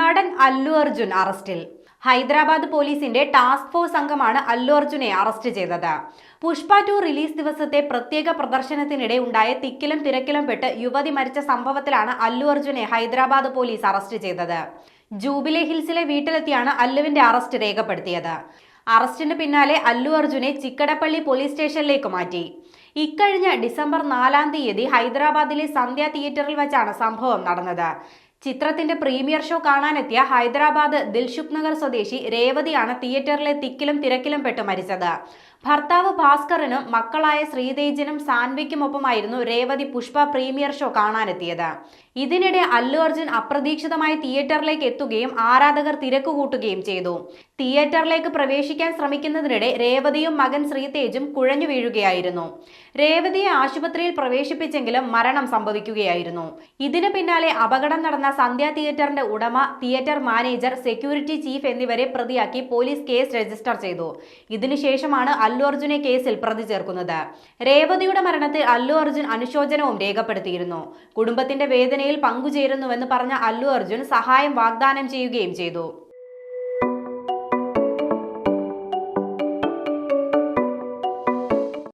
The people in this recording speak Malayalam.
നടൻ അല്ലു അർജുൻ അറസ്റ്റിൽ. ഹൈദരാബാദ് പോലീസിന്റെ ടാസ്ക് ഫോഴ്സ് സംഘമാണ് അല്ലു അർജുനെ അറസ്റ്റ് ചെയ്തത്. പുഷ്പ 2 റിലീസ് ദിവസത്തെ പ്രത്യേക പ്രദർശനത്തിനിടെ ഉണ്ടായ തിക്കിലും തിരക്കിലും പെട്ട് യുവതി മരിച്ച സംഭവത്തിലാണ് അല്ലു അർജുനെ ഹൈദരാബാദ് പോലീസ് അറസ്റ്റ് ചെയ്തത്. ജൂബിലി ഹിൽസിലെ വീട്ടിലെത്തിയാണ് അല്ലുവിന്റെ അറസ്റ്റ് രേഖപ്പെടുത്തിയത്. അറസ്റ്റിന് പിന്നാലെ അല്ലു അർജുനെ ചിക്കടപ്പള്ളി പോലീസ് സ്റ്റേഷനിലേക്ക് മാറ്റി. ഇക്കഴിഞ്ഞ ഡിസംബർ 4-ാം തീയതി ഹൈദരാബാദിലെ സന്ധ്യ തിയേറ്ററിൽ വെച്ചാണ് സംഭവം നടന്നത്. ചിത്രത്തിന്റെ പ്രീമിയർ ഷോ കാണാനെത്തിയ ഹൈദരാബാദ് ദിൽഷുഖ് നഗർ സ്വദേശി രേവതിയാണ് തിയേറ്ററിലെ തിക്കിലും തിരക്കിലും പെട്ട് മരിച്ചത്. ഭർത്താവ് ഭാസ്കറിനും മക്കളായ ശ്രീതേജിനും സാൻവിക്കുമൊപ്പമായിരുന്നു രേവതി പുഷ്പ പ്രീമിയർ ഷോ കാണാനെത്തിയത്. ഇതിനിടെ അല്ലു അർജുൻ അപ്രതീക്ഷിതമായി തിയേറ്ററിലേക്ക് എത്തുകയും ആരാധകർ തിരക്കുകൂട്ടുകയും ചെയ്തു. തിയേറ്ററിലേക്ക് പ്രവേശിക്കാൻ ശ്രമിക്കുന്നതിനിടെ രേവതിയും മകൻ ശ്രീതേജും കുഴഞ്ഞു വീഴുകയായിരുന്നു. രേവതിയെ ആശുപത്രിയിൽ പ്രവേശിപ്പിച്ചെങ്കിലും മരണം സംഭവിക്കുകയായിരുന്നു. ഇതിന് പിന്നാലെ അപകടം നടന്ന സന്ധ്യ തിയേറ്ററിന്റെ ഉടമ, തിയേറ്റർ മാനേജർ, സെക്യൂരിറ്റി ചീഫ് എന്നിവരെ പ്രതിയാക്കി പോലീസ് കേസ് രജിസ്റ്റർ ചെയ്തു. ഇതിനുശേഷമാണ് അല്ലു അർജുനെ കേസിൽ പ്രതി ചേർക്കുന്നത്. രേവതിയുടെ മരണത്തിൽ അല്ലു അർജുൻ അനുശോചനവും രേഖപ്പെടുത്തിയിരുന്നു. കുടുംബത്തിന്റെ വേദനയിൽ പങ്കുചേരുന്നുവെന്ന് പറഞ്ഞ അല്ലു അർജുൻ സഹായം വാഗ്ദാനം ചെയ്യുകയും ചെയ്തു.